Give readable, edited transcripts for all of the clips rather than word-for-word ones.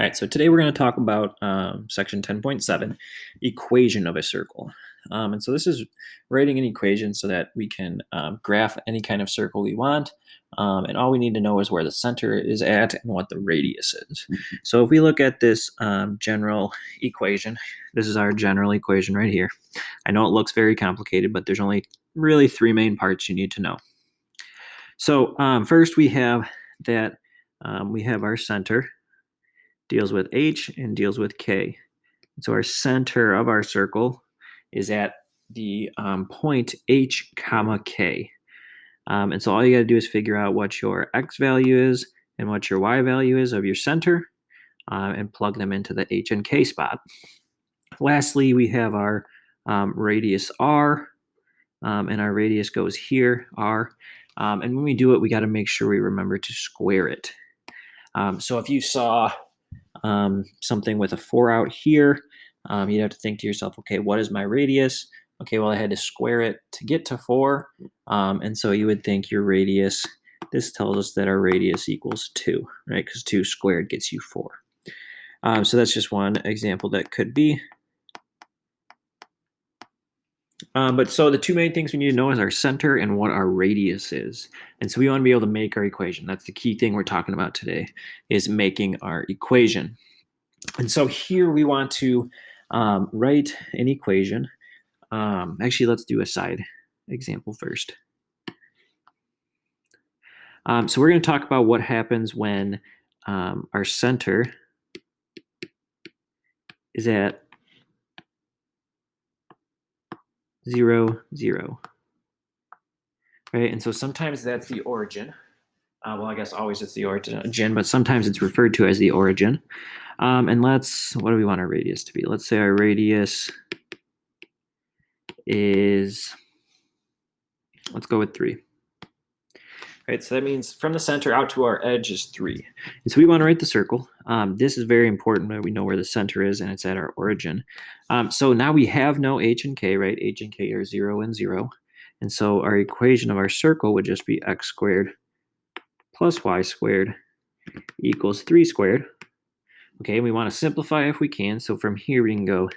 All right, so today we're going to talk about section 10.7, equation of a circle. And so this is writing an equation so that we can graph any kind of circle we want. And all we need to know is where the center is at and what the radius is. So if we look at this general equation, this is our general equation right here. I know it looks very complicated, but there's only really three main parts you need to know. So first we have that we have our center, deals with H and deals with K. So our center of our circle is at the point H comma K. And so all you got to do is figure out what your X value is and what your Y value is of your center and plug them into the H and K spot. Lastly, we have our radius R, and our radius goes here, R. And when we do it, we got to make sure we remember to square it. So if you saw something with a 4 out here, you'd have to think to yourself, okay, what is my radius? Okay, well, I had to square it to get to 4. And so you would think your radius, this tells us that our radius equals 2, right? Because 2 squared gets you 4. So that's just one example that could be. But so the two main things we need to know is our center and what our radius is. And so we want to be able to make our equation. That's the key thing we're talking about today, is making our equation. And so here we want to write an equation. Actually, let's do a side example first. So we're going to talk about what happens when our center is at 0, 0. Right? And so sometimes that's the origin. Well, I guess always it's the origin, but sometimes it's referred to as the origin. And what do we want our radius to be? Let's say our radius is, let's go with 3. Right, so that means from the center out to our edge is 3. And so we want to write the circle. This is very important that we know where the center is, and it's at our origin. So now we have no H and K, right? H and K are 0 and 0. And so our equation of our circle would just be x squared plus y squared equals 3 squared. Okay, we want to simplify if we can. So from here we can go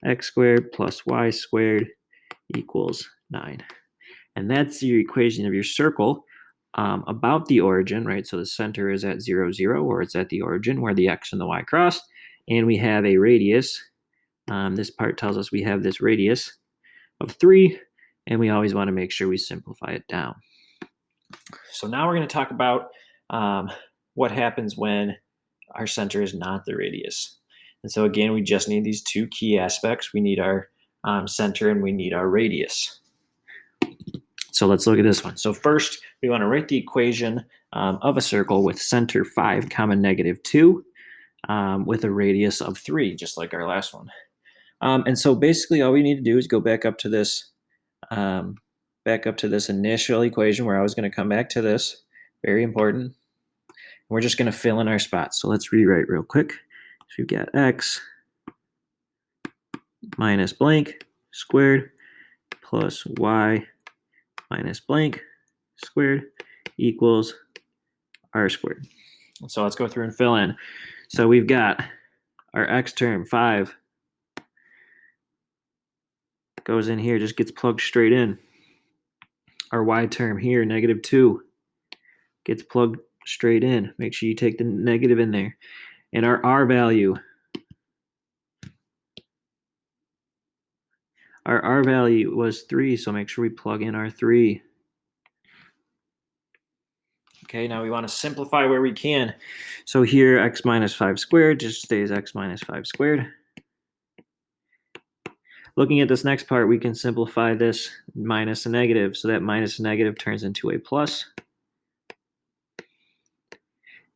x squared plus y squared equals 9. And that's your equation of your circle about the origin, right? So the center is at 0, 0, or it's at the origin where the x and the y cross. And we have a radius. This part tells us we have this radius of 3, and we always want to make sure we simplify it down. So now we're going to talk about what happens when our center is not the radius. And so again, we just need these two key aspects. We need our center and we need our radius. So let's look at this one. So first, we want to write the equation of a circle with center 5 comma negative 2 with a radius of 3, just like our last one. And so basically all we need to do is go back up to this initial equation where I was going to come back to this. Very important. We're just going to fill in our spots. So let's rewrite real quick. So we've got x minus blank squared plus y minus blank squared equals r squared. So let's go through and fill in. So we've got our x term, 5, goes in here, just gets plugged straight in. Our y term here, negative 2, gets plugged straight in. Make sure you take the negative in there. And our r value, our r value was 3, so make sure we plug in our 3. Okay, now we want to simplify where we can. So here, x minus 5 squared just stays x minus 5 squared. Looking at this next part, we can simplify this minus a negative. So that minus a negative turns into a plus.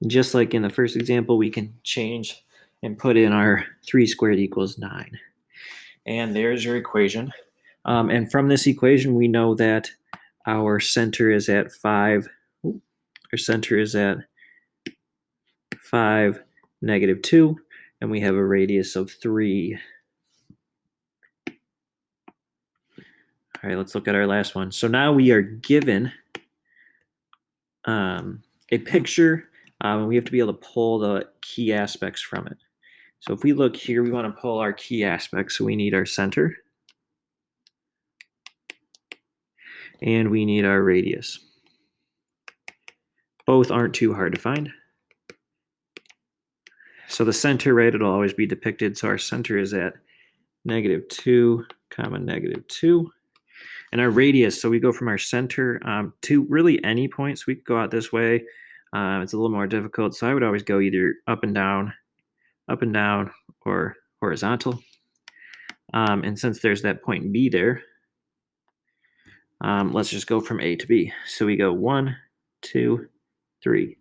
Just like in the first example, we can change and put in our 3 squared equals 9. And there's your equation. And from this equation, we know that our center is at 5. Our center is at 5, negative 2, and we have a radius of 3. All right, let's look at our last one. So now we are given a picture we have to be able to pull the key aspects from it. So if we look here, we want to pull our key aspects. So we need our center and we need our radius. Both aren't too hard to find. So the center, right, it'll always be depicted. So our center is at -2, -2. And our radius, so we go from our center to really any point. So we could go out this way. It's a little more difficult. So I would always go either up and down, or horizontal. And since there's that point B there, let's just go from A to B. So we go 1, 2, 3.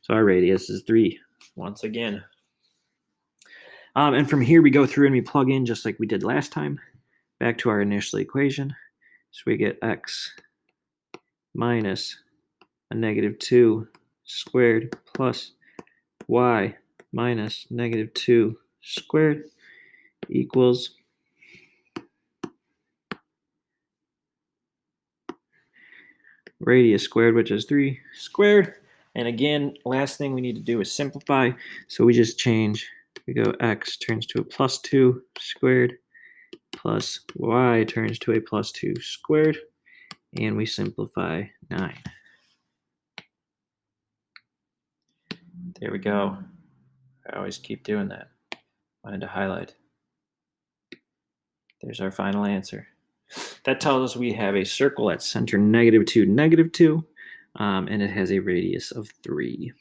So our radius is 3 once again. And from here we go through and we plug in just like we did last time, back to our initial equation. So we get x minus a -2 squared plus y minus -2 squared equals radius squared, which is 3 squared. And again, last thing we need to do is simplify. So we just change, we go x turns to a +2 squared plus y turns to a +2 squared. And we simplify 9. There we go. I always keep doing that. Wanted to highlight. There's our final answer. That tells us we have a circle at center -2, -2, and it has a radius of 3.